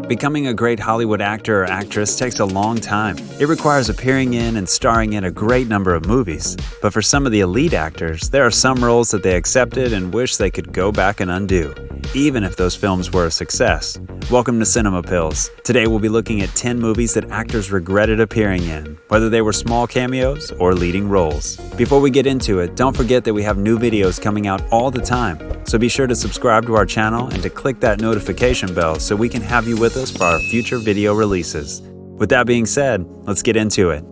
Becoming a great Hollywood actor or actress takes a long time. It requires appearing in and starring in a great number of movies. But for some of the elite actors, there are some roles that they accepted and wish they could go back and undo, even if those films were a success. Welcome to Cinema Pills. Today we'll be looking at 10 movies that actors regretted appearing in, whether they were small cameos or leading roles. Before we get into it, don't forget that we have new videos coming out all the time. So be sure to subscribe to our channel and to click that notification bell so we can have you with us for our future video releases. With that being said, let's get into it.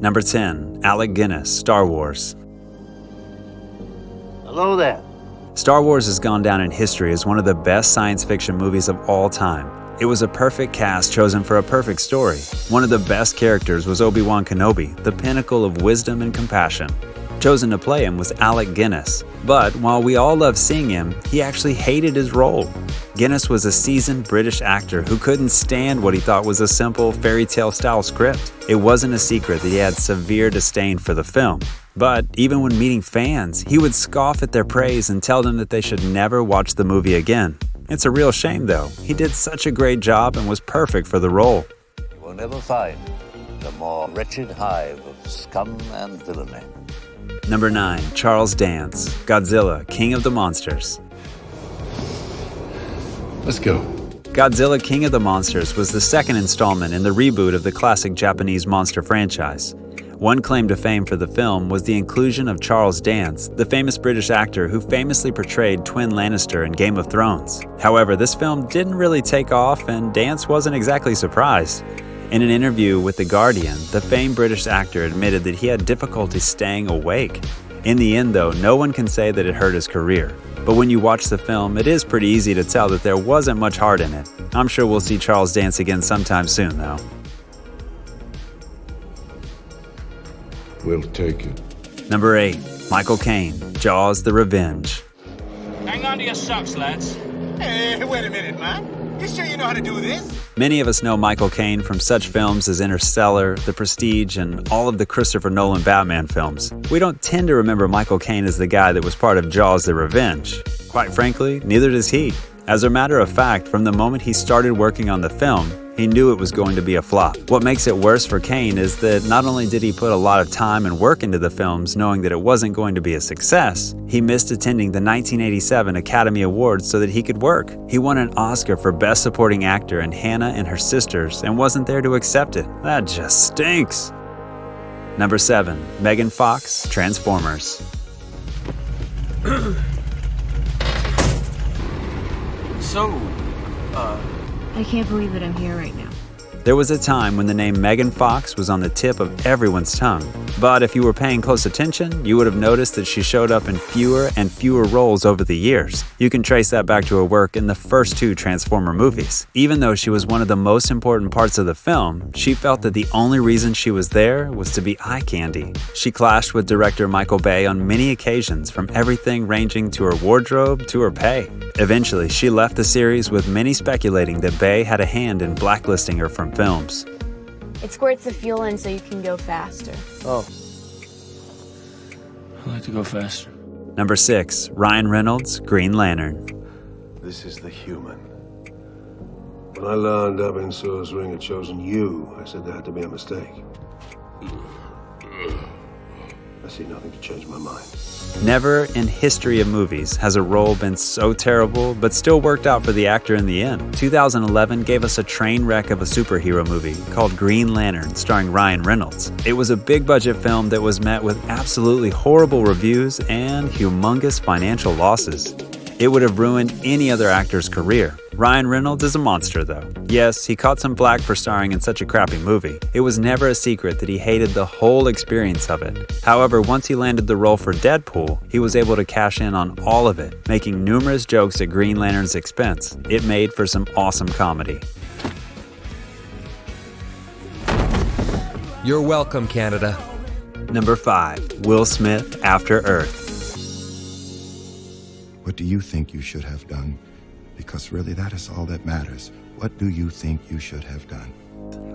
Number 10, Alec Guinness, Star Wars. Hello there. Star Wars has gone down in history as one of the best science fiction movies of all time. It was a perfect cast chosen for a perfect story. One of the best characters was Obi-Wan Kenobi, the pinnacle of wisdom and compassion. Chosen to play him was Alec Guinness, but while we all loved seeing him, he actually hated his role. Guinness was a seasoned British actor who couldn't stand what he thought was a simple fairy tale style script. It wasn't a secret that he had severe disdain for the film. But even when meeting fans, he would scoff at their praise and tell them that they should never watch the movie again. It's a real shame though. He did such a great job and was perfect for the role. You will never find a more wretched hive of scum and villainy. Number 9, Charles Dance, Godzilla, King of the Monsters. Let's go. Godzilla King of the Monsters was the second installment in the reboot of the classic Japanese monster franchise. One claim to fame for the film was the inclusion of Charles Dance, the famous British actor who famously portrayed Twin Lannister in Game of Thrones. However, this film didn't really take off and Dance wasn't exactly surprised. In an interview with The Guardian, the famed British actor admitted that he had difficulty staying awake. In the end though, no one can say that it hurt his career. But when you watch the film, it is pretty easy to tell that there wasn't much heart in it. I'm sure we'll see Charles Dance again sometime soon though. We'll take it. Number 8, Michael Caine, Jaws: The Revenge. Hang on to your socks, lads. Hey, wait a minute, man. You sure you know how to do this? Many of us know Michael Caine from such films as Interstellar, The Prestige, and all of the Christopher Nolan Batman films. We don't tend to remember Michael Caine as the guy that was part of Jaws: The Revenge. Quite frankly, neither does he. As a matter of fact, from the moment he started working on the film, he knew it was going to be a flop. What makes it worse for Caine is that not only did he put a lot of time and work into the films knowing that it wasn't going to be a success, he missed attending the 1987 Academy Awards so that he could work. He won an Oscar for Best Supporting Actor in Hannah and Her Sisters and wasn't there to accept it. That just stinks. Number 7, Megan Fox, Transformers. I can't believe that I'm here right now. There was a time when the name Megan Fox was on the tip of everyone's tongue. But if you were paying close attention, you would have noticed that she showed up in fewer and fewer roles over the years. You can trace that back to her work in the first 2 Transformer movies. Even though she was one of the most important parts of the film, she felt that the only reason she was there was to be eye candy. She clashed with director Michael Bay on many occasions, from everything ranging to her wardrobe to her pay. Eventually, she left the series with many speculating that Bay had a hand in blacklisting her from films. It squirts the fuel in so you can go faster. Oh. I like to go faster. Number 6, Ryan Reynolds, Green Lantern. This is the human. When I learned Abin Ring had chosen you, I said there had to be a mistake. I see nothing to change my mind. Never in history of movies has a role been so terrible but still worked out for the actor in the end. 2011 gave us a train wreck of a superhero movie called Green Lantern starring Ryan Reynolds. It was a big budget film that was met with absolutely horrible reviews and humongous financial losses. It would have ruined any other actor's career. Ryan Reynolds is a monster though. Yes, he caught some flack for starring in such a crappy movie. It was never a secret that he hated the whole experience of it. However, once he landed the role for Deadpool, he was able to cash in on all of it, making numerous jokes at Green Lantern's expense. It made for some awesome comedy. You're welcome, Canada. Number 5, Will Smith, After Earth. What do you think you should have done? Because really, that is all that matters. What do you think you should have done?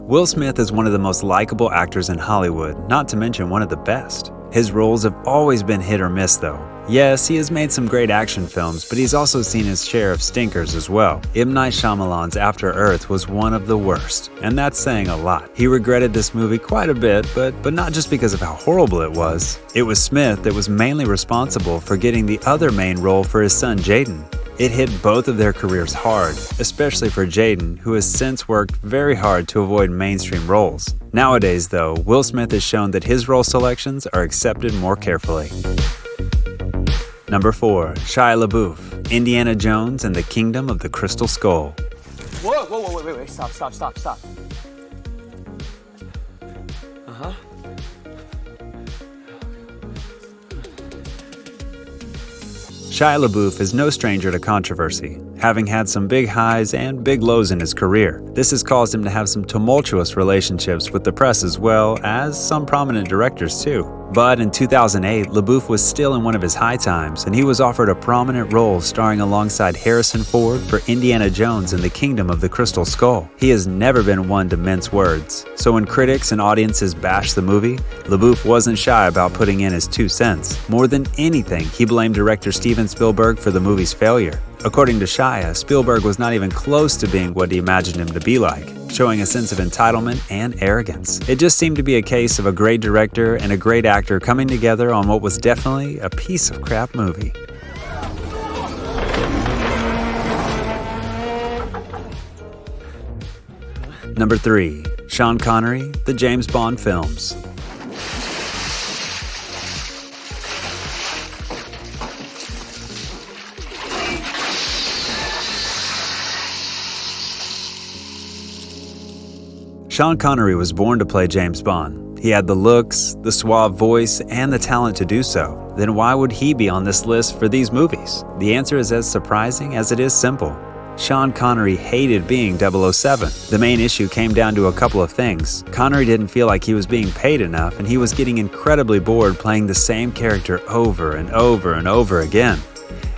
Will Smith is one of the most likable actors in Hollywood, not to mention one of the best. His roles have always been hit or miss though. Yes, he has made some great action films, but he's also seen his share of stinkers as well. M. Night Shyamalan's After Earth was one of the worst, and that's saying a lot. He regretted this movie quite a bit, but not just because of how horrible it was. It was Smith that was mainly responsible for getting the other main role for his son Jaden. It hit both of their careers hard, especially for Jaden, who has since worked very hard to avoid mainstream roles. Nowadays, though, Will Smith has shown that his role selections are accepted more carefully. Number 4. Shia Lebeouf, Indiana Jones and the Kingdom of the Crystal Skull. Whoa, wait, stop. Uh-huh. Shia Lebeouf is no stranger to controversy, having had some big highs and big lows in his career. This has caused him to have some tumultuous relationships with the press as well as some prominent directors too. But in 2008, Lebeouf was still in one of his high times, and he was offered a prominent role starring alongside Harrison Ford for Indiana Jones and the Kingdom of the Crystal Skull. He has never been one to mince words, so when critics and audiences bashed the movie, Lebeouf wasn't shy about putting in his 2 cents. More than anything, he blamed director Steven Spielberg for the movie's failure. According to Shia, Spielberg was not even close to being what he imagined him to be like, showing a sense of entitlement and arrogance. It just seemed to be a case of a great director and a great actor coming together on what was definitely a piece of crap movie. Number 3. Sean Connery, The James Bond Films. Sean Connery was born to play James Bond. He had the looks, the suave voice, and the talent to do so. Then why would he be on this list for these movies? The answer is as surprising as it is simple. Sean Connery hated being 007. The main issue came down to a couple of things. Connery didn't feel like he was being paid enough, and he was getting incredibly bored playing the same character over and over and over again.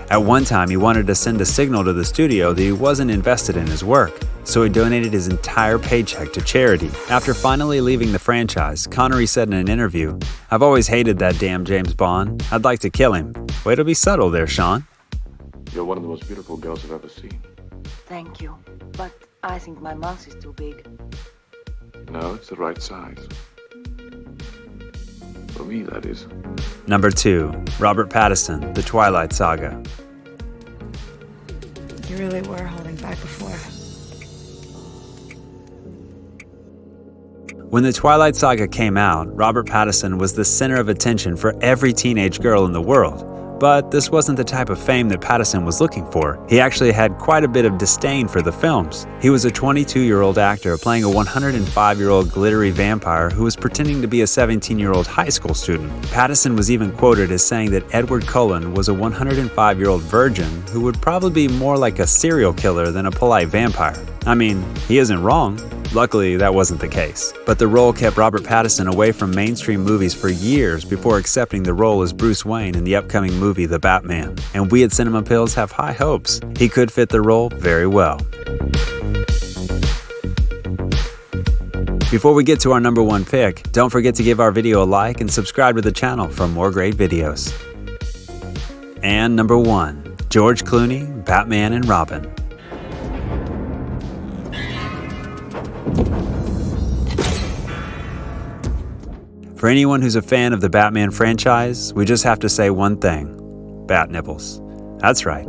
At one time, he wanted to send a signal to the studio that he wasn't invested in his work, so he donated his entire paycheck to charity. After finally leaving the franchise, Connery said in an interview, "I've always hated that damn James Bond. I'd like to kill him." Way to be subtle there, Sean. You're one of the most beautiful girls I've ever seen. Thank you, but I think my mouth is too big. No, it's the right size. For me, that is. Number 2. Robert Pattinson, The Twilight Saga. You really were holding back before. When The Twilight Saga came out, Robert Pattinson was the center of attention for every teenage girl in the world. But this wasn't the type of fame that Pattinson was looking for. He actually had quite a bit of disdain for the films. He was a 22-year-old actor playing a 105-year-old glittery vampire who was pretending to be a 17-year-old high school student. Pattinson was even quoted as saying that Edward Cullen was a 105-year-old virgin who would probably be more like a serial killer than a polite vampire. I mean, he isn't wrong. Luckily, that wasn't the case. But the role kept Robert Pattinson away from mainstream movies for years before accepting the role as Bruce Wayne in the upcoming movie The Batman. And we at Cinema Pills have high hopes. He could fit the role very well. Before we get to our number 1 pick, don't forget to give our video a like and subscribe to the channel for more great videos. And number 1, George Clooney, Batman and Robin. For anyone who's a fan of the Batman franchise, we just have to say one thing: bat nipples. That's right.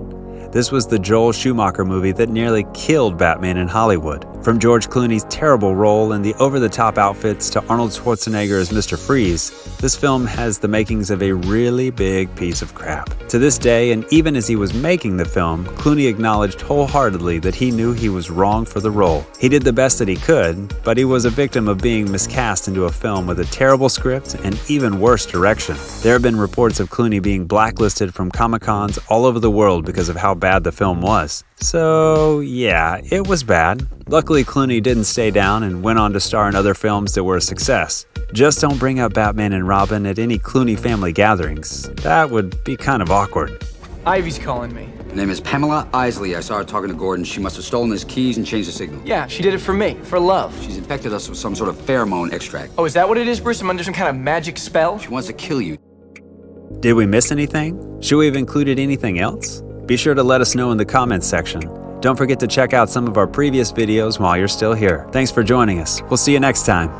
This was the Joel Schumacher movie that nearly killed Batman in Hollywood. From George Clooney's terrible role and the over-the-top outfits to Arnold Schwarzenegger as Mr. Freeze, this film has the makings of a really big piece of crap. To this day, and even as he was making the film, Clooney acknowledged wholeheartedly that he knew he was wrong for the role. He did the best that he could, but he was a victim of being miscast into a film with a terrible script and even worse direction. There have been reports of Clooney being blacklisted from Comic-Cons all over the world because of how bad the film was. So yeah, it was bad. Luckily, Clooney didn't stay down and went on to star in other films that were a success. Just don't bring up Batman and Robin at any Clooney family gatherings. That would be kind of awkward. Ivy's calling me. Her name is Pamela Isley. I saw her talking to Gordon. She must have stolen his keys and changed the signal. Yeah, she did it for me, for love. She's infected us with some sort of pheromone extract. Oh, is that what it is, Bruce? I'm under some kind of magic spell? She wants to kill you. Did we miss anything? Should we have included anything else? Be sure to let us know in the comments section. Don't forget to check out some of our previous videos while you're still here. Thanks for joining us. We'll see you next time.